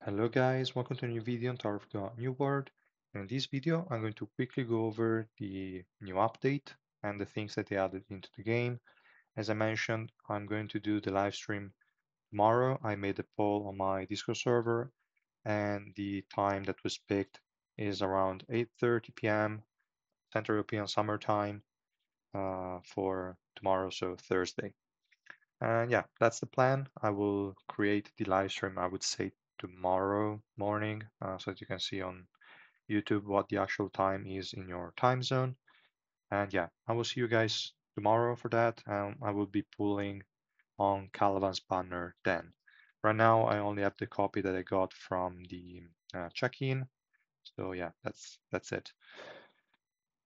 Hello guys, welcome to a new video on Tower of God New World. In this video, I'm going to quickly go over the new update and the things that they added into the game. As I mentioned, I'm going to do the live stream tomorrow. I made a poll on my Discord server and the time that was picked is around 8:30 p.m. Central European Summer Time for tomorrow, so Thursday. And yeah, that's the plan. I will create the live stream, I would say tomorrow morning, so that you can see on YouTube what the actual time is in your time zone. And yeah, I will see you guys tomorrow for that. I will be pulling on Calavan's banner then. Right now, I only have the copy that I got from the check-in. So yeah, that's it.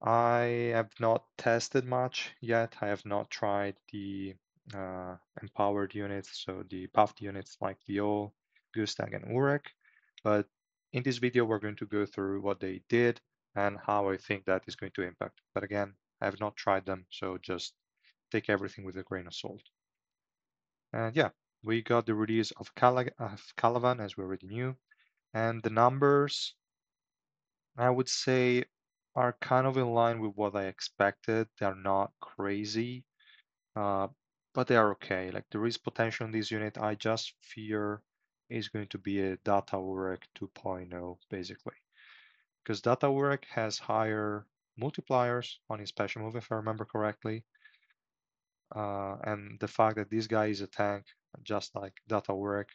I have not tested much yet. I have not tried the empowered units, so the buffed units like Viol, Gustang, and Urek. But in this video, we're going to go through what they did and how I think that is going to impact. But again, I have not tried them, so just take everything with a grain of salt. And yeah, we got the release of Calavan, as we already knew, and the numbers, I would say, are kind of in line with what I expected. They're not crazy, uh, but they are okay. Like there is potential in this unit. I just fear is going to be a Data Urek 2.0, basically. Because Data Urek has higher multipliers on his special move, if I remember correctly. And the fact that this guy is a tank, just like Data Urek,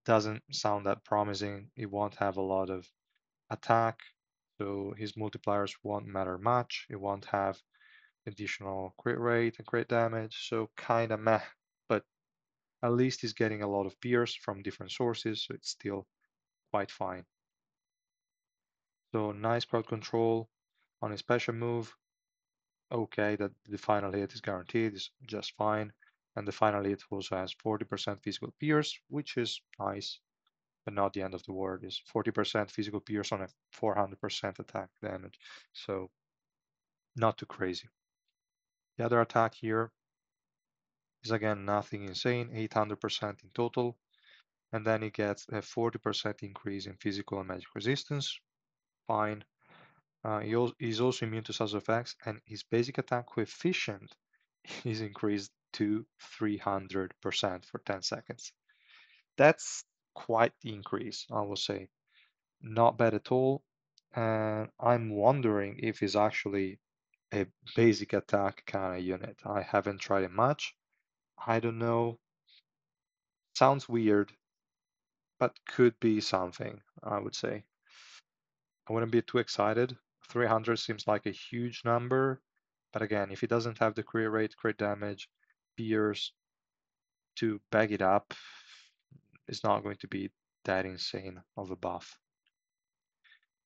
doesn't sound that promising. It won't have a lot of attack, so his multipliers won't matter much. It won't have additional crit rate and crit damage, so kinda meh, but at least he's getting a lot of pierce from different sources, so it's still quite fine. So nice crowd control on his special move. Okay, that the final hit is guaranteed, is just fine. And the final hit also has 40% physical pierce, which is nice, but not the end of the world. Is 40% physical pierce on a 400% attack damage, so not too crazy. The other attack here is again nothing insane, 800% in total, and then he gets a 40% increase in physical and magic resistance. Fine. He's also immune to Sazzo effects, and his basic attack coefficient is increased to 300% for 10 seconds. That's quite the increase, I will say. Not bad at all. And I'm wondering if he's actually a basic attack kind of unit. I haven't tried it much. I don't know. Sounds weird, but could be something, I would say. I wouldn't be too excited. 300 seems like a huge number, but again, if he doesn't have the crit rate, crit damage, pierce to back it up, it's not going to be that insane of a buff.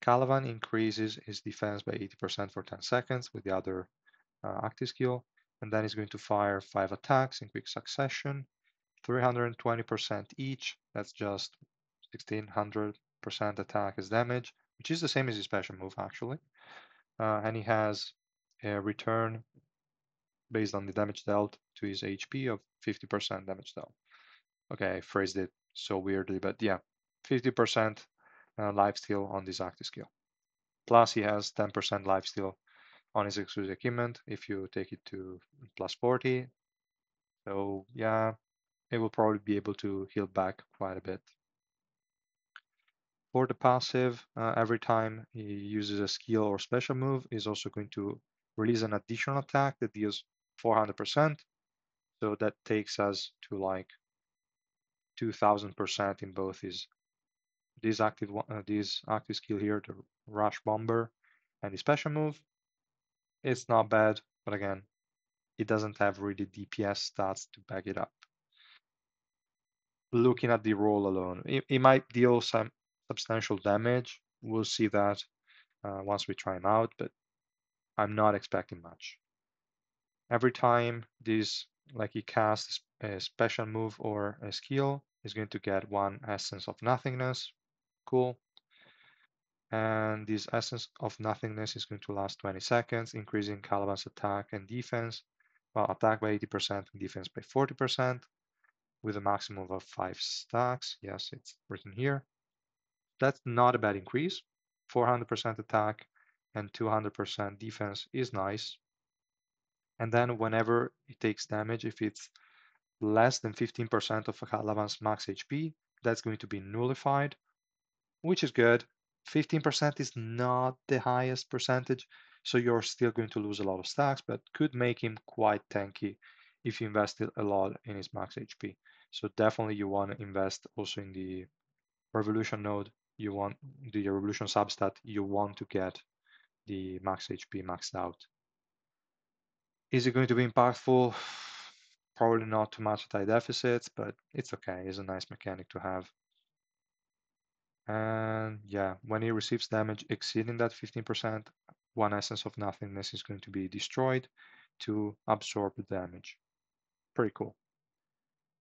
Calavan increases his defense by 80% for 10 seconds with the other active skill, and then he's going to fire 5 attacks in quick succession, 320% each. That's just 1600% attack as damage, which is the same as his special move actually. And he has a return based on the damage dealt to his HP of 50% damage dealt. Okay, I phrased it so weirdly, but yeah, 50% lifesteal on this active skill. Plus, he has 10% lifesteal on his exclusive equipment if you take it to plus 40. So yeah, it will probably be able to heal back quite a bit. For the passive, every time he uses a skill or special move, he's also going to release an additional attack that deals 400%. So that takes us to like 2000% in both this active skill here, the Rush Bomber, and the special move. It's not bad, but again, it doesn't have really DPS stats to back it up. Looking at the roll alone, it might deal some substantial damage. We'll see that once we try him out, but I'm not expecting much. Every time this, like he casts a special move or a skill, he's going to get 1 Essence of Nothingness. Cool. And this Essence of Nothingness is going to last 20 seconds, increasing Calavan's attack and defense. Well, attack by 80% and defense by 40%. with a maximum of 5 stacks. Yes, it's written here. That's not a bad increase. 400% attack and 200% defense is nice. And then whenever it takes damage, if it's less than 15% of a Calavan's max HP, that's going to be nullified, which is good. 15% is not the highest percentage, so you're still going to lose a lot of stacks, but could make him quite tanky if you invested a lot in his max HP. So definitely you want to invest also in the Revolution node. You want the Revolution substat, you want to get the max HP maxed out. Is it going to be impactful? Probably not too much at high deficits, but it's okay. It's a nice mechanic to have. And yeah, when he receives damage exceeding that 15%, one essence of nothingness is going to be destroyed to absorb the damage. Pretty cool.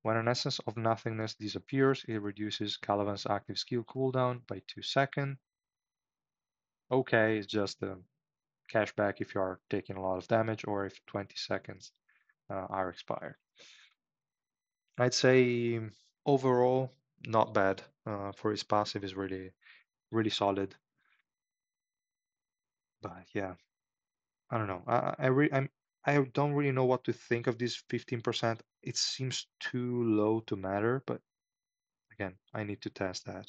When an essence of nothingness disappears, it reduces Calavan's active skill cooldown by 2 seconds. Okay, it's just a cashback if you are taking a lot of damage or if 20 seconds are expired. I'd say overall, not bad. For his passive is really, really solid. But yeah, I don't know. I don't really know what to think of this 15%. It seems too low to matter, but again, I need to test that.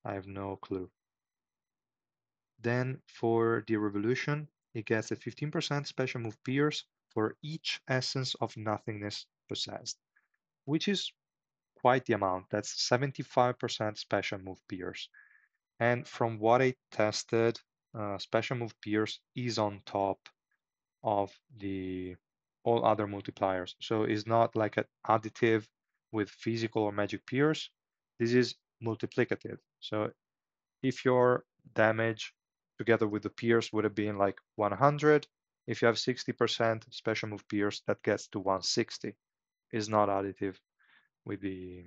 I have no clue. Then for the Revolution, it gets a 15% special move pierce for each essence of nothingness possessed, which is quite the amount. That's 75% special move pierce. And from what I tested, special move pierce is on top of the all other multipliers. So it's not like an additive with physical or magic pierce. This is multiplicative. So if your damage together with the pierce would have been like 100, if you have 60% special move pierce, that gets to 160. Is not additive with the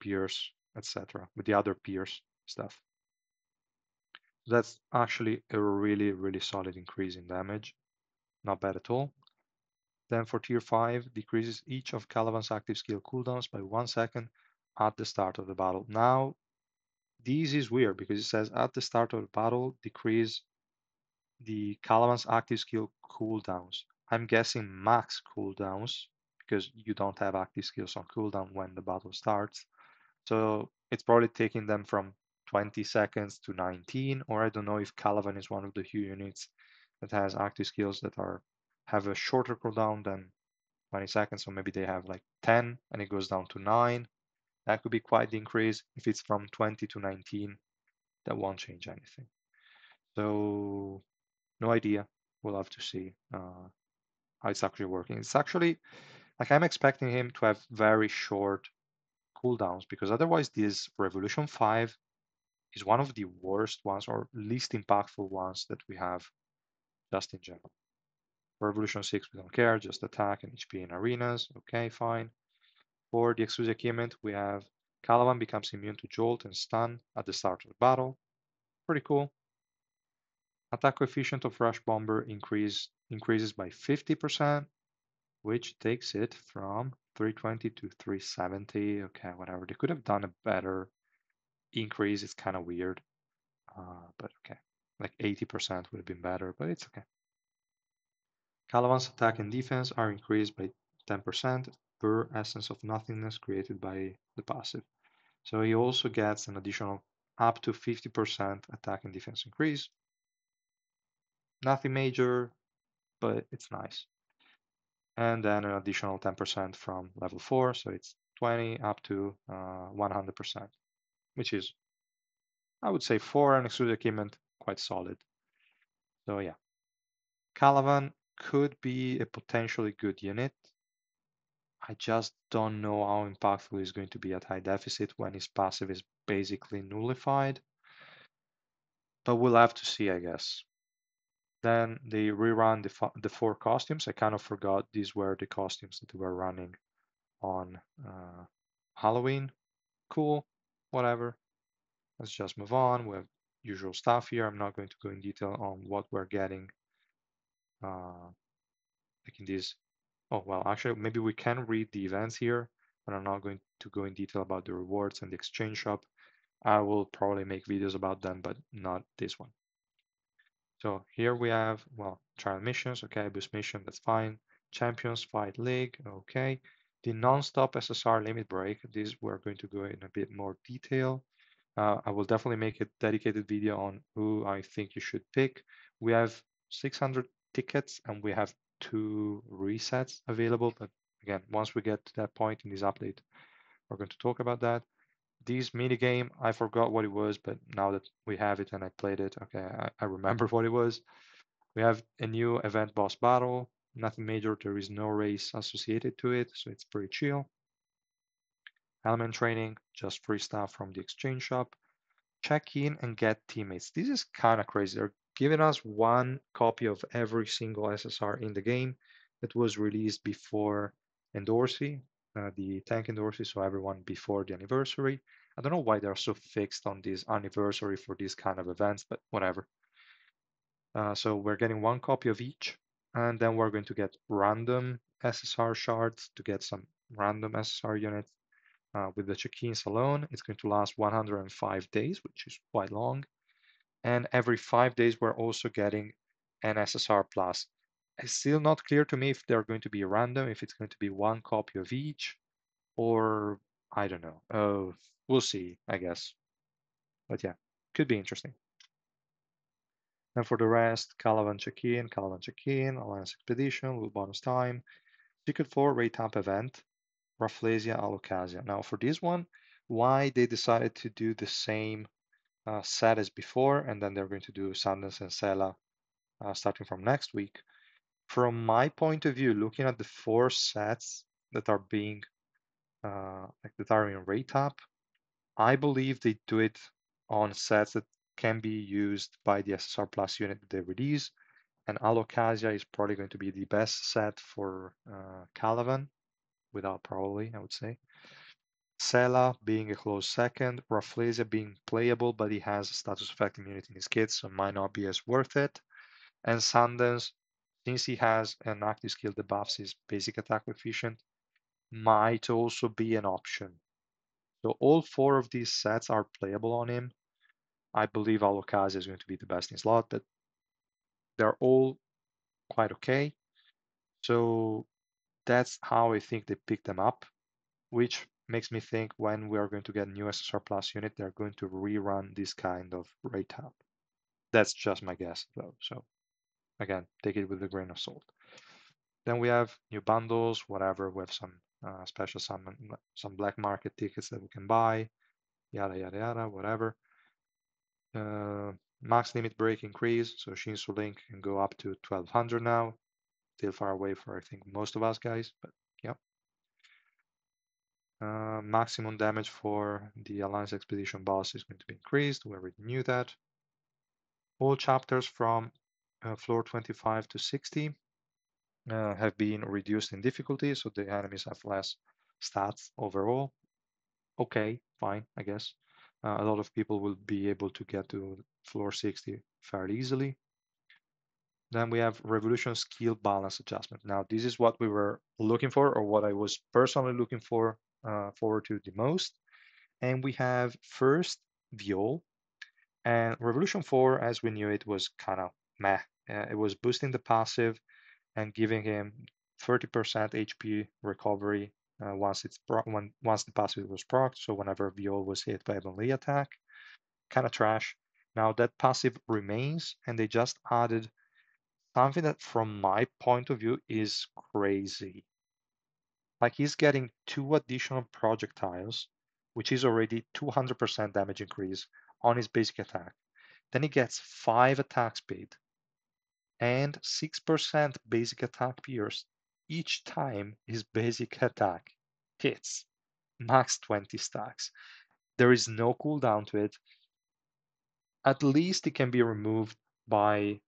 pierce, etc. With the other pierce stuff. That's actually a really, really solid increase in damage. Not bad at all. Then for tier 5, decreases each of Calavan's active skill cooldowns by 1 second at the start of the battle. Now, this is weird because it says at the start of the battle, decrease the Calavan's active skill cooldowns. I'm guessing max cooldowns because you don't have active skills on cooldown when the battle starts. So it's probably taking them from 20 seconds to 19, or I don't know if Calavan is one of the few units that has active skills that have a shorter cooldown than 20 seconds, so maybe they have like 10 and it goes down to 9. That could be quite the increase. If it's from 20 to 19, that won't change anything. So no idea. We'll have to see how it's actually working. It's actually like I'm expecting him to have very short cooldowns because otherwise this Revolution 5 is one of the worst ones or least impactful ones that we have just in general. Revolution 6, we don't care, just attack and HP in arenas. Okay, fine. For the exclusive achievement, we have Calavan becomes immune to Jolt and Stun at the start of the battle. Pretty cool. Attack coefficient of Rush Bomber increases by 50%, which takes it from 320 to 370. Okay, whatever. They could have done a better increase. It's kind of weird, but okay. Like 80% would have been better, but it's okay. Calavan's attack and defense are increased by 10% per essence of nothingness created by the passive. So he also gets an additional up to 50% attack and defense increase. Nothing major, but it's nice. And then an additional 10% from level 4, so it's 20 up to 100%, which is, I would say, for an exclusive achievement, quite solid. So yeah, Calavan could be a potentially good unit. I just don't know how impactful he's going to be at high deficit when his passive is basically nullified. But we'll have to see, I guess. Then they rerun the 4 costumes. I kind of forgot these were the costumes that they were running on Halloween. Cool, whatever. Let's just move on. We have usual stuff here. I'm not going to go in detail on what we're getting like in these. Oh, well, actually, maybe we can read the events here. and I'm not going to go in detail about the rewards and the exchange shop. I will probably make videos about them, but not this one. So here we have, well, trial missions, okay, boost mission, that's fine. Champions Fight League, okay. The non-stop SSR limit break, this we're going to go in a bit more detail. I will definitely make a dedicated video on who I think you should pick. We have 600 tickets and we have 2 resets available, but again, once we get to that point in this update, we're going to talk about that. This mini game, I forgot what it was, but now that we have it and I played it, okay, I remember what it was. We have a new event boss battle, nothing major, there is no race associated to it, so it's pretty chill. Element training, just free stuff from the exchange shop. Check in and get teammates. This is kind of crazy. They're giving us 1 copy of every single SSR in the game that was released before Endorsey, the tank Endorsey, so everyone before the anniversary. I don't know why they're so fixed on this anniversary for these kind of events, but whatever. So we're getting 1 copy of each, and then we're going to get random SSR shards to get some random SSR units. With the check-ins alone, it's going to last 105 days, which is quite long. And every 5 days, we're also getting an SSR plus. It's still not clear to me if they're going to be random, if it's going to be 1 copy of each, or I don't know. Oh, we'll see, I guess. But yeah, could be interesting. And for the rest, Calavan check-in, Alliance Expedition, little bonus time, Secret 4 rate up event, Rafflesia, Alocasia. Now for this one, why they decided to do the same set as before, and then they're going to do Sundance and Sela starting from next week. From my point of view, looking at the 4 sets that are being that are in rate up, I believe they do it on sets that can be used by the SSR Plus unit that they release. And Alocasia is probably going to be the best set for Calavan, without probably, I would say. Sela being a close second, Rafflesia being playable, but he has a status effect immunity in his kit, so might not be as worth it. And Sundance, since he has an active skill that buffs his basic attack coefficient, might also be an option. So all 4 of these sets are playable on him. I believe Alocasia is going to be the best in slot, but they're all quite okay. So that's how I think they picked them up, which makes me think when we are going to get a new SSR Plus unit, they're going to rerun this kind of rate up. That's just my guess, though. So again, take it with a grain of salt. Then we have new bundles, whatever. We have some special some black market tickets that we can buy, yada yada yada, whatever. Max limit break increase, so Shinsu Link can go up to 1200 now. Still far away for I think most of us guys, but yeah. Maximum damage for the Alliance Expedition boss is going to be increased. We already knew that. All chapters from floor 25 to 60 have been reduced in difficulty, so the enemies have less stats overall. Okay, fine, I guess. A lot of people will be able to get to floor 60 fairly easily. Then we have Revolution Skill Balance Adjustment. Now, this is what we were looking for, or what I was personally looking for forward to the most. And we have first Viol, and Revolution 4, as we knew it, was kind of meh. It was boosting the passive and giving him 30% HP recovery once the passive was procced. So whenever Viol was hit by a melee attack, kind of trash. Now that passive remains, and they just added something that, from my point of view, is crazy. Like he's getting 2 additional projectiles, which is already 200% damage increase on his basic attack. Then he gets 5 attack speed and 6% basic attack pierce each time his basic attack hits. Max 20 stacks. There is no cooldown to it. At least it can be removed by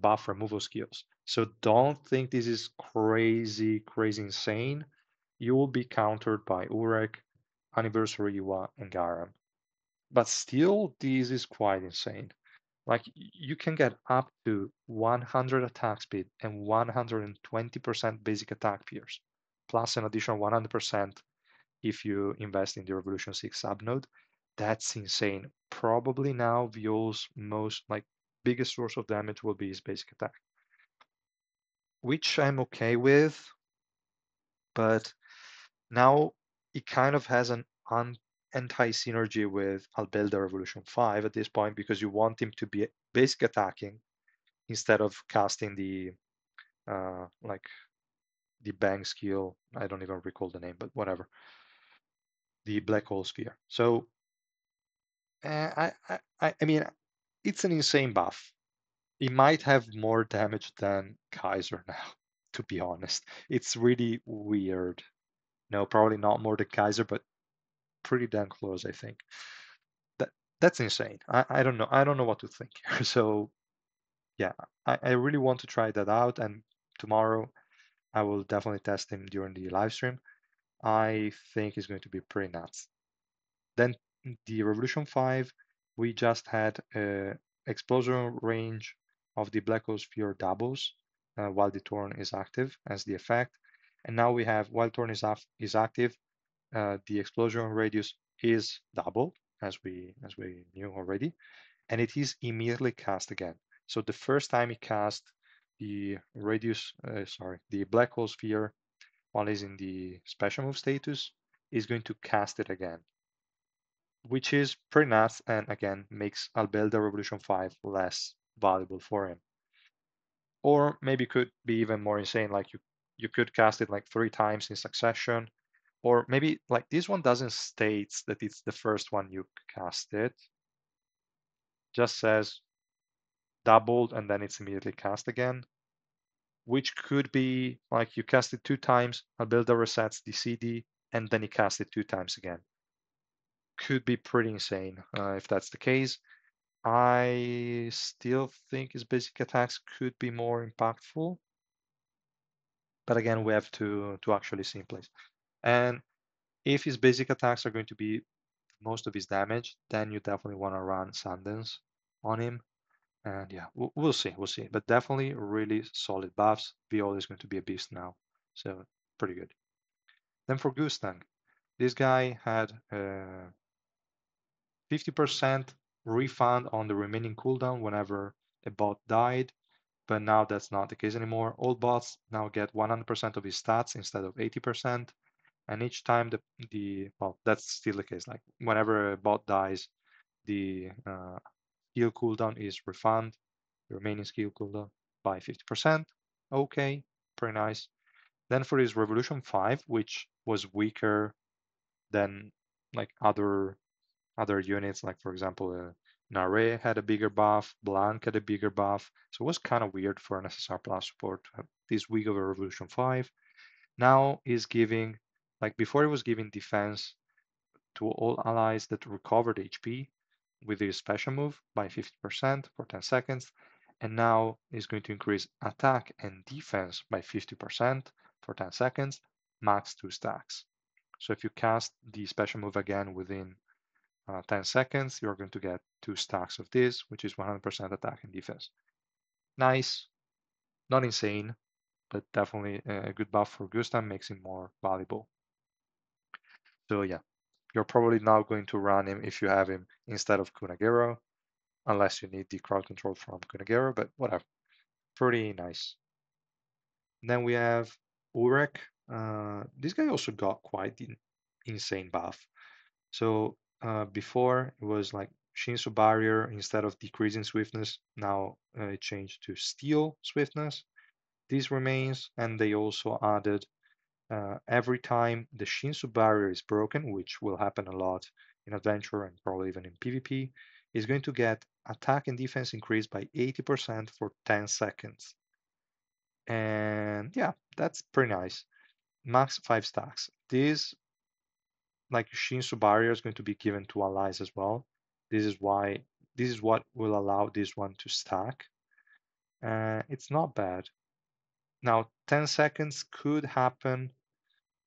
buff removal skills. So don't think this is crazy, crazy insane. You will be countered by Urek, Anniversary Iwa, and Garam. But still, this is quite insane. Like you can get up to 100 attack speed and 120% basic attack pierce, plus an additional 100% if you invest in the Revolution 6 subnode. That's insane. Probably now Viol's most like biggest source of damage will be his basic attack, which I'm okay with, but now it kind of has an anti-synergy with Albelda Revolution 5 at this point because you want him to be basic attacking instead of casting the like the bang skill. I don't even recall the name, but whatever. The black hole sphere. So I mean, it's an insane buff. It might have more damage than Kaiser now, to be honest. It's really weird. No, probably not more than Kaiser, but pretty damn close, I think. That that's insane. I don't know. I don't know what to think here. So yeah, I really want to try that out, and tomorrow I will definitely test him during the live stream. I think it's going to be pretty nuts. Then the Revolution 5, we just had explosion range of the Black Hole Sphere doubles while the Torn is active as the effect. And now we have, while Torn is active, the explosion radius is doubled, as we knew already, and it is immediately cast again. So the first time it cast the the Black Hole Sphere while it's in the special move status, is going to cast it again, which is pretty nuts and again makes Albelda Revolution 5 less valuable for him. Or maybe could be even more insane, like you could cast it like 3 times in succession. Or maybe like this one doesn't state that it's the first one you cast it. Just says doubled and then it's immediately cast again. Which could be like you cast it 2 times, Albelda resets the CD, and then you cast it 2 times again. Could be pretty insane if that's the case. I still think his basic attacks could be more impactful, but again, we have to actually see in place. And if his basic attacks are going to be most of his damage, then you definitely want to run Sundance on him. And yeah, we'll see, we'll see. But definitely really solid buffs. Viola is going to be a beast now, so pretty good. Then for Gustang, this guy had 50% refund on the remaining cooldown whenever a bot died, but now that's not the case anymore. All bots now get 100% of his stats instead of 80%, and each time well, that's still the case. Like whenever a bot dies, the skill cooldown is refunded, the remaining skill cooldown by 50%. Okay, pretty nice. Then for his Revolution 5, which was weaker than like other units, like for example, Nare had a bigger buff, Blanc had a bigger buff. So it was kind of weird for an SSR Plus support to have this weak of a Revolution 5. Now is giving, like before it was giving defense to all allies that recovered HP with his special move by 50% for 10 seconds. And now is going to increase attack and defense by 50% for 10 seconds, max 2 stacks. So if you cast the special move again within 10 seconds, you're going to get 2 stacks of this, which is 100% attack and defense. Nice, not insane, but definitely a good buff for Gustam, makes him more valuable. So yeah, you're probably now going to run him if you have him instead of Kunagero, unless you need the crowd control from Kunagero, but whatever. Pretty nice. And then we have Urek. This guy also got quite the insane buff. So before it was like Shinsu Barrier instead of decreasing swiftness. Now it changed to Steel Swiftness. This remains, and they also added every time the Shinsu Barrier is broken, which will happen a lot in Adventure and probably even in PvP, is going to get attack and defense increased by 80% for 10 seconds. And yeah, that's pretty nice. Max 5 stacks. This like Shinsu barrier is going to be given to allies as well. This is what will allow this one to stack. It's not bad. Now 10 seconds could happen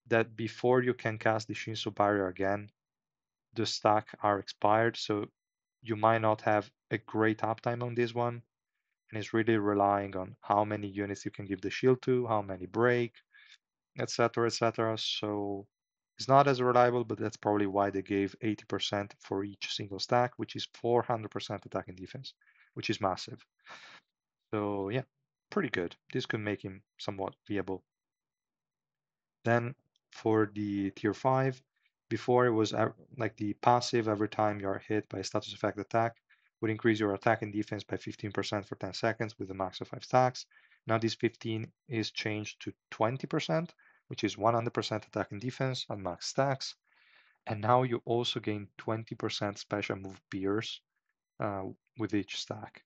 that before you can cast the Shinsu barrier again, the stack are expired, so you might not have a great uptime on this one. And it's really relying on how many units you can give the shield to, how many break, etc., etc. So It's not as reliable, but that's probably why they gave 80% for each single stack, which is 400% attack and defense, which is massive. So yeah, pretty good. This could make him somewhat viable. Then for the tier 5, before it was like the passive every time you are hit by a status effect attack would increase your attack and defense by 15% for 10 seconds with a max of 5 stacks. Now this 15 is changed to 20%, which is 100% attack and defense at max stacks. And now you also gain 20% special move pierce with each stack,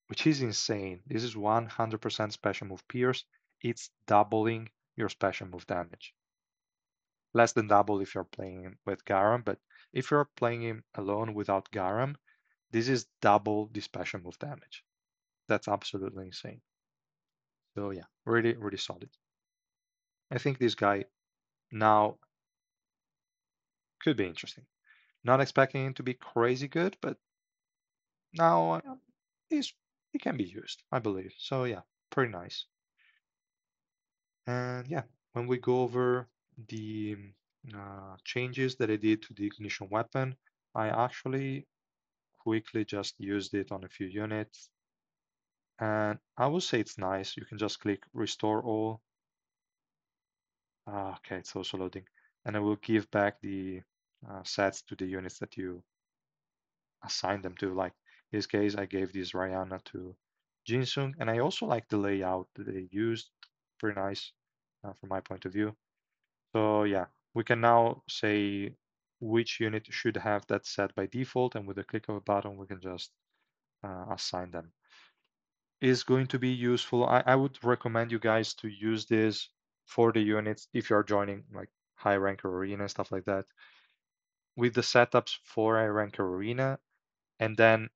which is insane. This is 100% special move pierce. It's doubling your special move damage. Less than double if you're playing with Garam, but if you're playing him alone without Garam, this is double the special move damage. That's absolutely insane. So yeah, really, really solid. I think this guy now could be interesting. Not expecting him to be crazy good, but now he's he can be used, I believe. So yeah, pretty nice. And yeah, when we go over the changes that I did to the ignition weapon, I actually quickly just used it on a few units. And I will say it's nice. You can just click restore all. Okay, it's also loading. And I will give back the sets to the units that you assign them to. Like in this case, I gave this Rihanna to Jinsung. And I also like the layout that they used. Pretty nice from my point of view. So yeah, we can now say which unit should have that set by default. And with a click of a button, we can just assign them. Is going to be useful. I would recommend you guys to use this for the units if you're joining like high ranker arena and stuff like that with the setups for a ranker arena, and then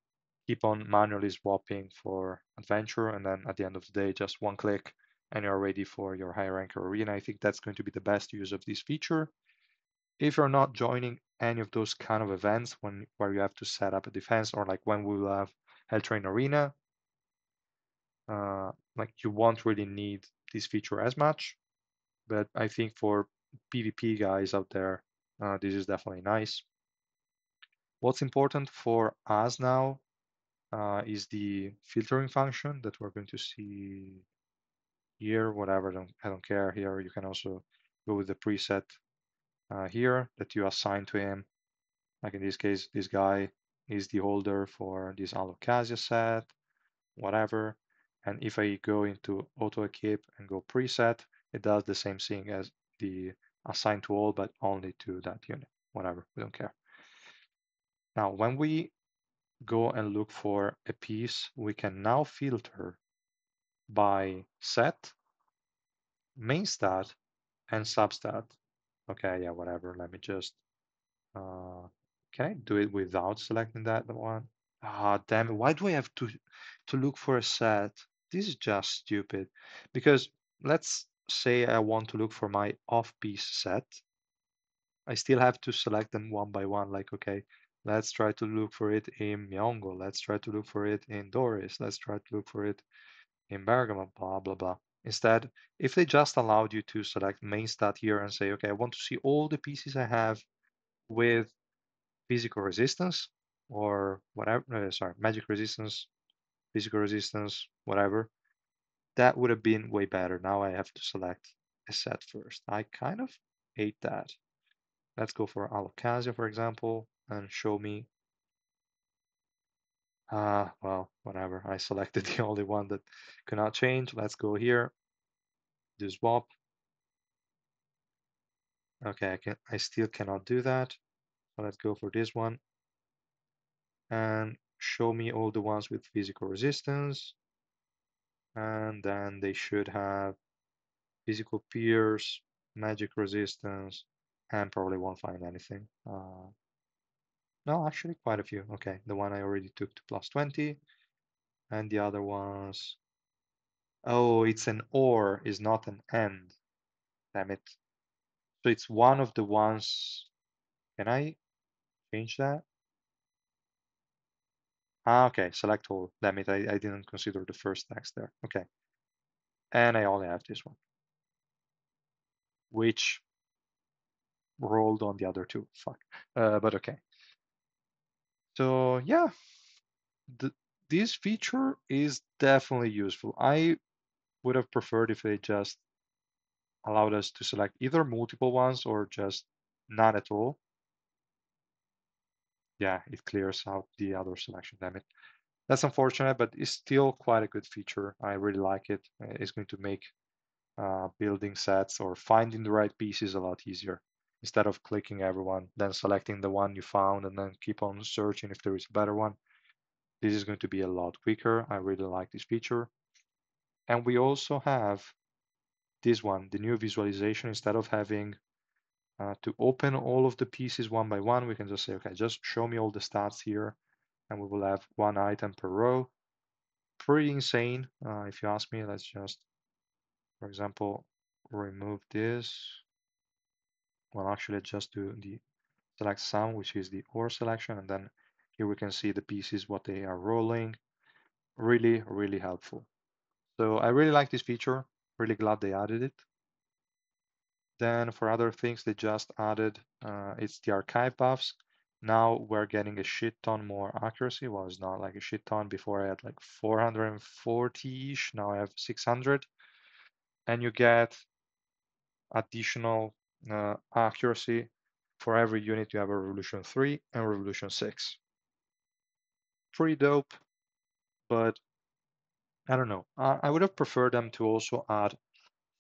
keep on manually swapping for adventure, and then at the end of the day just one click and you're ready for your high ranker arena. I think that's going to be the best use of this feature. If you're not joining any of those kind of events where you have to set up a defense, or like when we will have Helltrain Arena, like you won't really need this feature as much, but I think for PvP guys out there, this is definitely nice. What's important for us now is the filtering function that we're going to see here. Whatever, I don't care here. You can also go with the preset here that you assign to him. Like in this case, this guy is the holder for this Alocasia set, whatever. And if I go into auto equip and go preset, it does the same thing as the assign to all, but only to that unit, whatever, we don't care. Now, when we go and look for a piece, we can now filter by set, main stat, and substat. Okay, yeah, whatever. Let me just, can I do it without selecting that one? Ah, damn it. Why do I have to look for a set? This is just stupid. Because let's say I want to look for my off-piece set. I still have to select them one by one. Like, okay, let's try to look for it in Miongo. Let's try to look for it in Doris. Let's try to look for it in Bergamo, blah, blah, blah. Instead, if they just allowed you to select main stat here and say, okay, I want to see all the pieces I have with physical resistance or whatever, sorry, magic resistance, physical resistance, whatever, that would have been way better. Now I have to select a set first. I kind of hate that. Let's go for Alocasia, for example, and show me. Well, whatever. I selected the only one that cannot change. Let's go here, do swap. Okay, I still cannot do that. So let's go for this one and show me all the ones with physical resistance. And then they should have physical pierce, magic resistance, and probably won't find anything. No, actually quite a few. Okay, the one I already took to plus 20, and the other ones. Oh, it's an or, is not an and. Damn it. So it's one of the ones. Can I change that? Ah, okay, select all. Damn it, I didn't consider the first text there. Okay. And I only have this one, which rolled on the other two. Fuck. But okay. So yeah, th this feature is definitely useful. I would have preferred if they just allowed us to select either multiple ones or just none at all. Yeah, it clears out the other selection. Damn it. That's unfortunate, but it's still quite a good feature. I really like it. It's going to make building sets or finding the right pieces a lot easier. Instead of clicking everyone, then selecting the one you found and then keep on searching if there is a better one. This is going to be a lot quicker. I really like this feature. And we also have this one, the new visualization. Instead of having to open all of the pieces one by one, we can just say, okay, just show me all the stats here, and we will have one item per row. Pretty insane, if you ask me. Let's just, for example, remove this. Well, actually, just do the select sum, which is the OR selection, and then here we can see the pieces, what they are rolling. Really, really helpful. So I really like this feature. Really glad they added it. Then for other things, they just added, it's the archive buffs. Now we're getting a shit ton more accuracy. Well, it's not like a shit ton. Before I had like 440-ish. Now I have 600. And you get additional accuracy for every unit you have a Revolution 3 and Revolution 6. Pretty dope, but I don't know. I would have preferred them to also add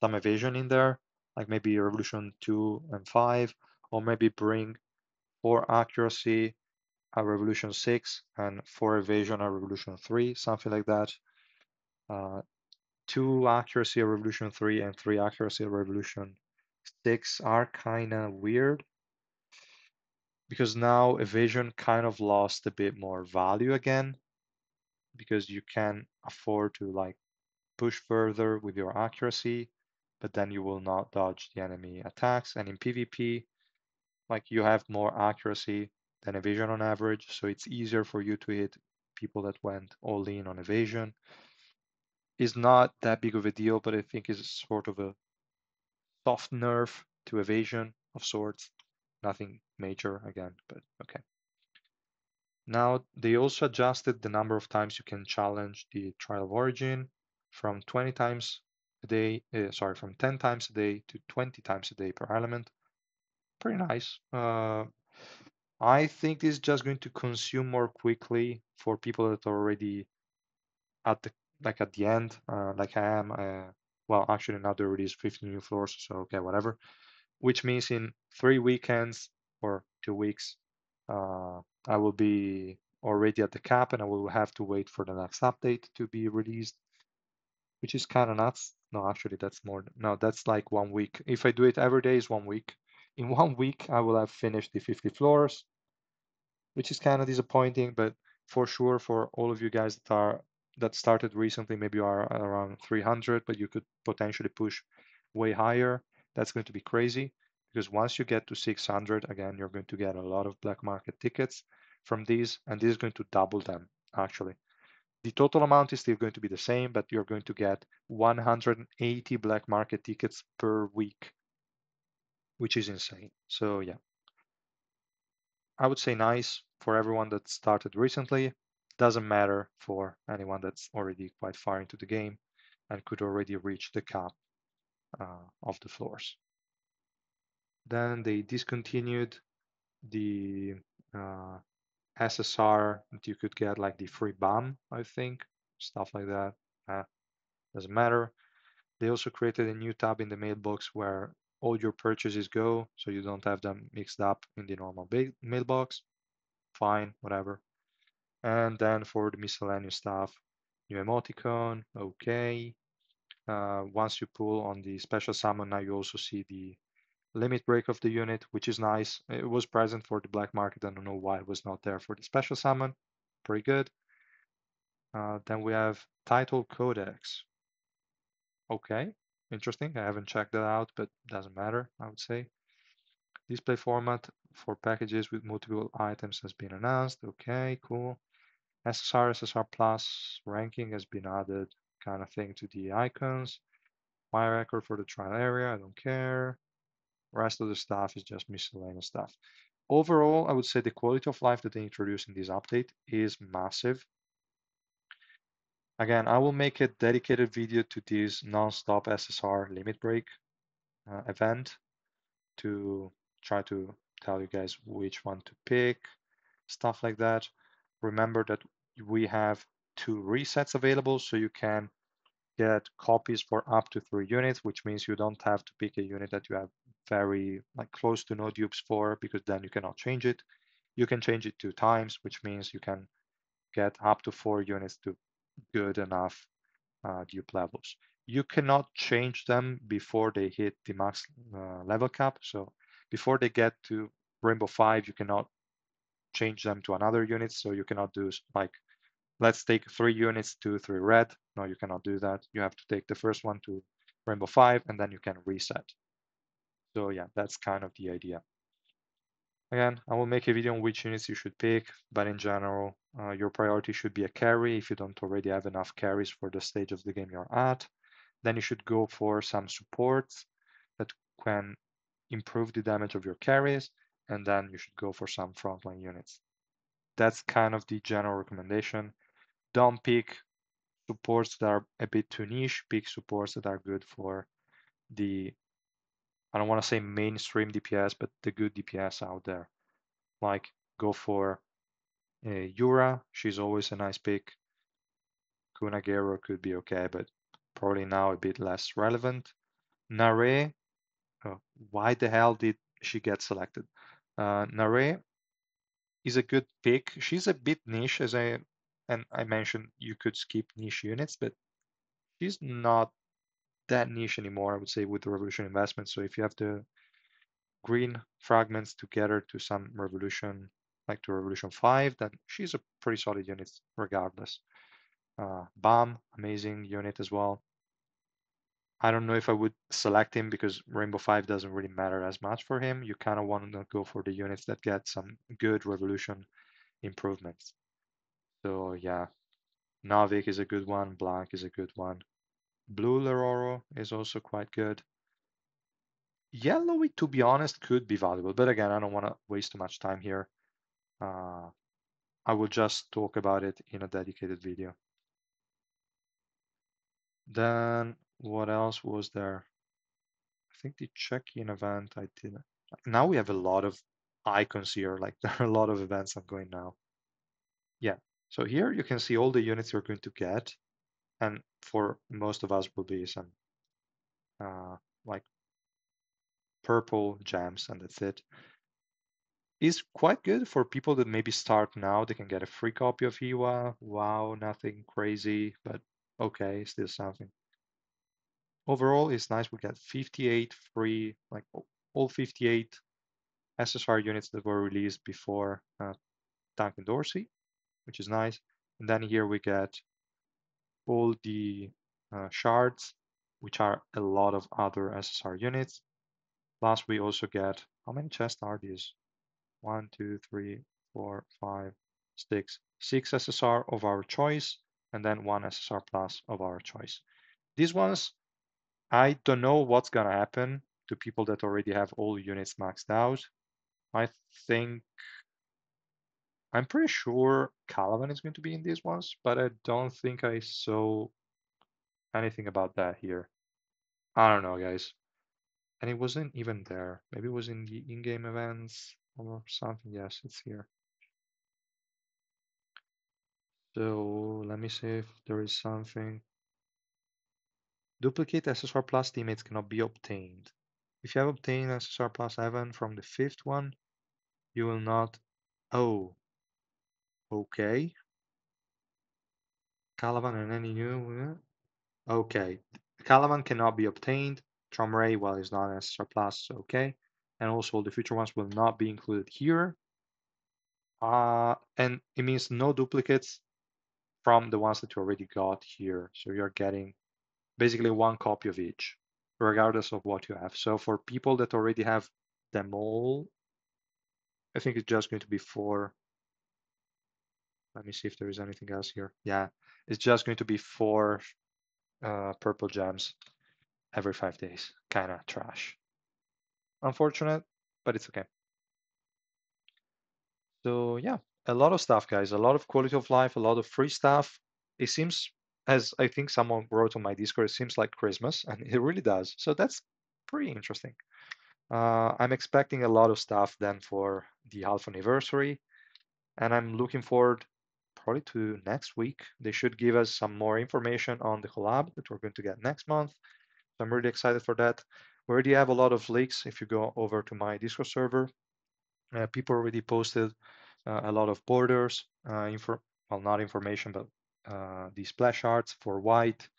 some evasion in there, like maybe Revolution 2 and 5, or maybe bring 4 accuracy a Revolution 6 and 4 evasion a Revolution 3, something like that. 2 accuracy a Revolution 3 and 3 accuracy a Revolution 6 are kind of weird because now evasion kind of lost a bit more value again because you can afford to like push further with your accuracy, but then you will not dodge the enemy attacks. And in PvP, like you have more accuracy than evasion on average, so it's easier for you to hit people that went all in on evasion. Is not that big of a deal, but I think is sort of a soft nerf to evasion of sorts. Nothing major again, but okay. Now they also adjusted the number of times you can challenge the Trial of Origin from 20 times a day, sorry, from 10 times a day to 20 times a day per element. Pretty nice. I think this is just going to consume more quickly for people that are already at the at the end, like I am. Well, actually now there already is 50 new floors, so okay, whatever. Which means in 3 weekends or 2 weeks, I will be already at the cap, and I will have to wait for the next update to be released, which is kind of nuts. No, actually, that's more. No, that's like 1 week. If I do it every day, is 1 week. In 1 week, I will have finished the 50 floors, which is kind of disappointing, but for sure for all of you guys that started recently, maybe you are around 300, but you could potentially push way higher. That's going to be crazy because once you get to 600, again, you're going to get a lot of black market tickets from these, and this is going to double them actually. The total amount is still going to be the same, but you're going to get 180 black market tickets per week, which is insane. So yeah, I would say nice for everyone that started recently. Doesn't matter for anyone that's already quite far into the game and could already reach the cap of the floors. Then they discontinued the SSR that you could get, like the free BAM, I think, stuff like that. Doesn't matter. They also created a new tab in the mailbox where all your purchases go, so you don't have them mixed up in the normal mailbox. Fine, whatever. And then for the miscellaneous stuff, new emoticon, okay. Once you pull on the special summon, now you also see the limit break of the unit, which is nice. It was present for the black market. I don't know why it was not there for the special summon. Pretty good. Then we have title codex. Okay, interesting. I haven't checked that out, but doesn't matter, I would say. Display format for packages with multiple items has been announced. Okay, cool. SSR Plus ranking has been added, kind of thing, to the icons. My record for the trial area, I don't care. Rest of the stuff is just miscellaneous stuff. Overall, I would say the quality of life that they introduced in this update is massive. Again, I will make a dedicated video to this non-stop SSR limit break event to try to tell you guys which one to pick, stuff like that. Remember that we have 2 resets available, so you can get copies for up to 3 units, which means you don't have to pick a unit that you have very close to no dupes for, because then you cannot change it. You can change it 2 times, which means you can get up to 4 units to good enough dupe levels. You cannot change them before they hit the max level cap. So before they get to Rainbow 5, you cannot change them to another unit. So you cannot do like, let's take 3 units to 3 red. No, you cannot do that. You have to take the first one to Rainbow 5 and then you can reset. So yeah, that's kind of the idea. Again, I will make a video on which units you should pick, but in general, your priority should be a carry if you don't already have enough carries for the stage of the game you're at. Then you should go for some supports that can improve the damage of your carries, and then you should go for some frontline units. That's kind of the general recommendation. Don't pick supports that are a bit too niche, pick supports that are good for the, I don't want to say mainstream DPS, but the good DPS out there. Like go for Yura, she's always a nice pick. Kunagero could be okay, but probably now a bit less relevant. Nare, why the hell did she get selected? Nare is a good pick. She's a bit niche, and I mentioned you could skip niche units, but she's not that niche anymore, I would say, with the Revolution investment. So if you have the green fragments together to some Revolution, like to Revolution 5, then she's a pretty solid unit regardless. Bam, amazing unit as well. I don't know if I would select him because Rainbow 5 doesn't really matter as much for him. You kind of want to go for the units that get some good Revolution improvements. So yeah, Navik is a good one. Blanc is a good one. Blue Leroro is also quite good. Yellowy, to be honest, could be valuable. But again, I don't want to waste too much time here. I will just talk about it in a dedicated video. Then what else was there? I think the check-in event I did. Now we have a lot of icons here. Like there are a lot of events ongoing now. Yeah. So here you can see all the units you're going to get. And for most of us will be some like purple gems, and that's it. Is quite good for people that maybe start now. They can get a free copy of Hiwa. Wow, nothing crazy, but okay, still something. Overall, it's nice. We get 58 free, like all 58 SSR units that were released before Duncan Dorsey, which is nice. And then here we get all the shards, which are a lot of other SSR units. Plus, we also get, how many chests are these? 1, 2, 3, 4, 5, 6. 6 SSR of our choice, and then 1 SSR plus of our choice. These ones, I don't know what's gonna happen to people that already have all units maxed out. I think, I'm pretty sure Calavan is going to be in these ones, but I don't think I saw anything about that here. I don't know, guys. And it wasn't even there. Maybe it was in the in-game events or something. Yes, it's here. So let me see if there is something. Duplicate SSR Plus teammates cannot be obtained. If you have obtained SSR Plus Evan from the 5th one, you will not. Oh, okay. Calavan and any new. Okay. Calavan cannot be obtained. Tromray, well, is not an SSR Plus, okay. And also all the future ones will not be included here. And it means no duplicates from the ones that you already got here. So you're getting basically 1 copy of each, regardless of what you have. So for people that already have them all, I think it's just going to be 4. Let me see if there is anything else here. Yeah, it's just going to be 4 purple gems every 5 days. Kind of trash. Unfortunate, but it's okay. So yeah, a lot of stuff, guys. A lot of quality of life, a lot of free stuff. It seems, as I think someone wrote on my Discord, it seems like Christmas, and it really does. So that's pretty interesting. I'm expecting a lot of stuff then for the half anniversary, and I'm looking forward probably to next week. They should give us some more information on the collab that we're going to get next month. So I'm really excited for that. We already have a lot of leaks. If you go over to my Discord server, people already posted a lot of borders, well, not information, but the splash arts for White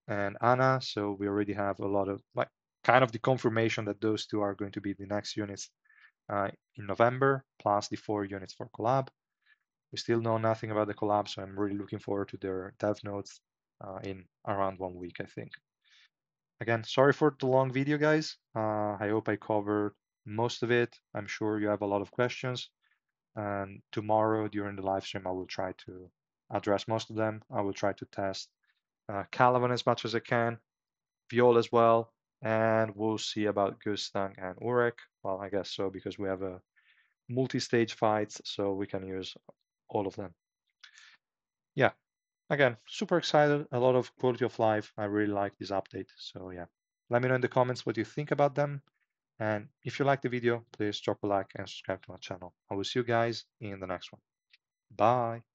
and Anna. So we already have a lot of like kind of the confirmation that those two are going to be the next units in November, plus the 4 units for collab. We still know nothing about the collab, so I'm really looking forward to their dev notes in around 1 week, I think. Again, sorry for the long video, guys. I hope I covered most of it. I'm sure you have a lot of questions. And tomorrow during the live stream, I will try to address most of them. I will try to test Calavan as much as I can, Viol as well, and we'll see about Gustang and Urek. Well, I guess so because we have a multi-stage fights, so we can use all of them. Yeah, again, super excited. A lot of quality of life. I really like this update. So yeah, let me know in the comments what you think about them. And if you like the video, please drop a like and subscribe to my channel. I will see you guys in the next one. Bye.